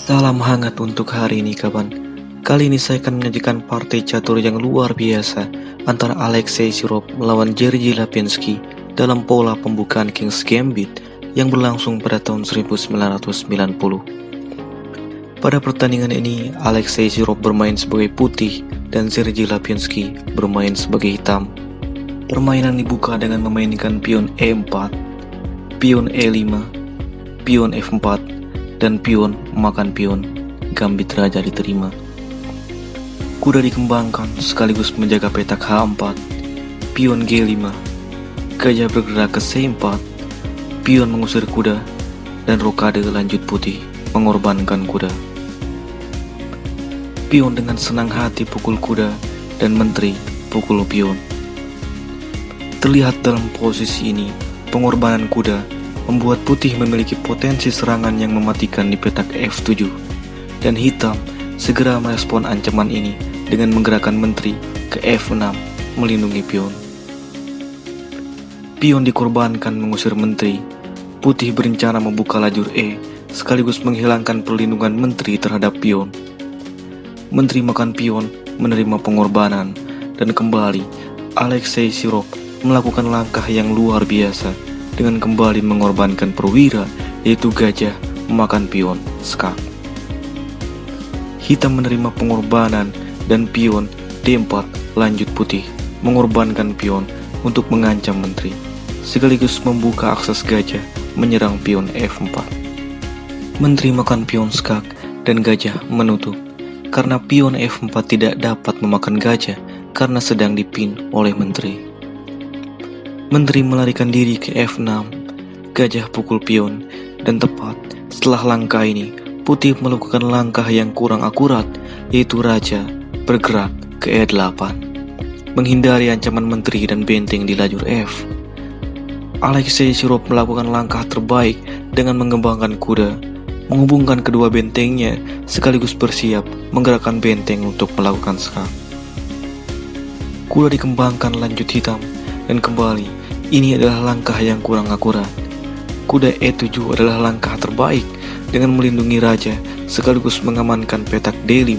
Salam hangat untuk hari ini kawan. Kali ini saya akan menyajikan partai catur yang luar biasa antara Alexei Shirov melawan Jerzy Lapinski dalam pola pembukaan King's Gambit yang berlangsung pada tahun 1990. Pada pertandingan ini, Alexei Shirov bermain sebagai putih dan Jerzy Lapinski bermain sebagai hitam. Permainan dibuka dengan memainkan pion E4, pion E5, pion F4, dan pion memakan pion. Gambit raja diterima. Kuda dikembangkan sekaligus menjaga petak H4, pion G5, gajah bergerak ke C4, pion mengusir kuda, dan rokade lanjut putih mengorbankan kuda. Pion dengan senang hati pukul kuda dan menteri pukul pion. Terlihat dalam posisi ini, pengorbanan kuda membuat putih memiliki potensi serangan yang mematikan di petak F7, dan hitam segera merespon ancaman ini dengan menggerakkan menteri ke F6 melindungi pion. Pion dikorbankan mengusir menteri. Putih berencana membuka lajur E sekaligus menghilangkan perlindungan menteri terhadap pion. Menteri makan pion menerima pengorbanan, dan kembali Alexei Shirov melakukan langkah yang luar biasa dengan kembali mengorbankan perwira, yaitu gajah memakan pion skak. Hitam menerima pengorbanan dan pion D4 lanjut putih mengorbankan pion untuk mengancam menteri, sekaligus membuka akses gajah menyerang pion F4. Menteri makan pion skak dan gajah menutup, karena pion F4 tidak dapat memakan gajah karena sedang dipin oleh menteri. Menteri melarikan diri ke F6, gajah pukul pion, dan tepat setelah langkah ini, putih melakukan langkah yang kurang akurat, yaitu raja bergerak ke E8, menghindari ancaman menteri dan benteng di lajur F. Alexei Shirov melakukan langkah terbaik dengan mengembangkan kuda, menghubungkan kedua bentengnya, sekaligus bersiap menggerakkan benteng untuk melakukan skak. Kuda dikembangkan lanjut hitam, dan kembali, ini adalah langkah yang kurang akurat. Kuda E7 adalah langkah terbaik dengan melindungi raja sekaligus mengamankan petak D5.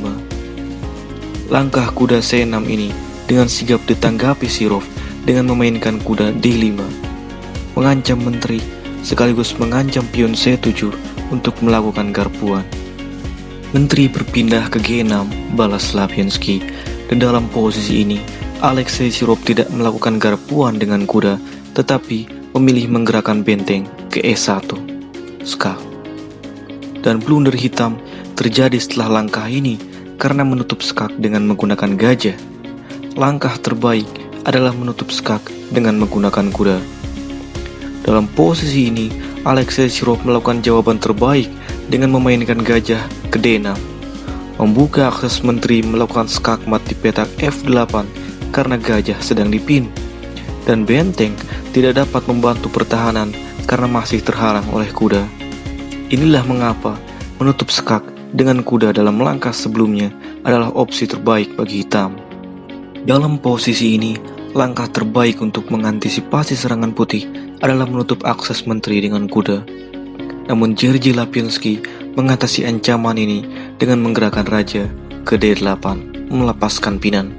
Langkah kuda C6 ini dengan sigap ditanggapi Shirov dengan memainkan kuda D5, mengancam menteri sekaligus mengancam pion C7 untuk melakukan garpuan. Menteri berpindah ke G6 balas Lapinski, dan dalam posisi ini Alexei Shirov tidak melakukan garpuan dengan kuda, tetapi memilih menggerakkan benteng ke E1 skak. Dan blunder hitam terjadi setelah langkah ini karena menutup skak dengan menggunakan gajah. Langkah terbaik adalah menutup skak dengan menggunakan kuda. Dalam posisi ini, Alexei Shirov melakukan jawaban terbaik dengan memainkan gajah ke D6, membuka akses menteri melakukan skakmat di petak F8 karena gajah sedang dipin, dan benteng tidak dapat membantu pertahanan karena masih terhalang oleh kuda. Inilah mengapa menutup skak dengan kuda dalam langkah sebelumnya adalah opsi terbaik bagi hitam. Dalam posisi ini, langkah terbaik untuk mengantisipasi serangan putih adalah menutup akses menteri dengan kuda. Namun Jerzy Lapinski mengatasi ancaman ini dengan menggerakkan raja ke D8 melepaskan pinan.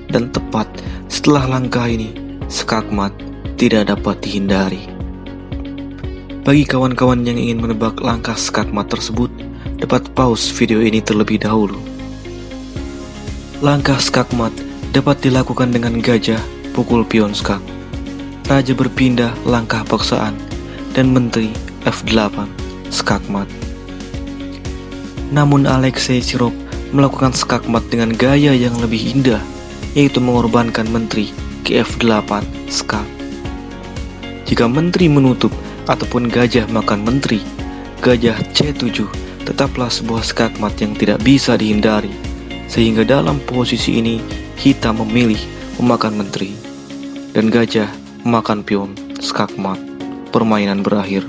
Dan tepat setelah langkah ini, skakmat tidak dapat dihindari. Bagi kawan-kawan yang ingin menebak langkah skakmat tersebut, dapat pause video ini terlebih dahulu. Langkah skakmat dapat dilakukan dengan gajah pukul pion skak, raja berpindah langkah paksaan, dan menteri F8 skakmat. Namun Alexei Shirov melakukan skakmat dengan gaya yang lebih indah, yaitu mengorbankan menteri ke F8 skak. Jika menteri menutup ataupun gajah makan menteri, gajah C7 tetaplah sebuah skakmat yang tidak bisa dihindari, sehingga dalam posisi ini hitam memilih memakan menteri, dan gajah memakan pion skakmat. Permainan berakhir.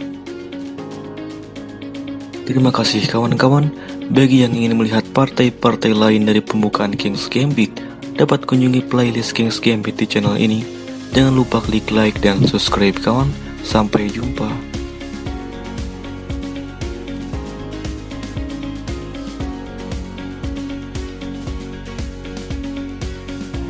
Terima kasih kawan-kawan. Bagi yang ingin melihat partai-partai lain dari pembukaan King's Gambit, dapat kunjungi playlist King's Gambit di channel ini. Jangan lupa klik like dan subscribe kawan. Sampai jumpa.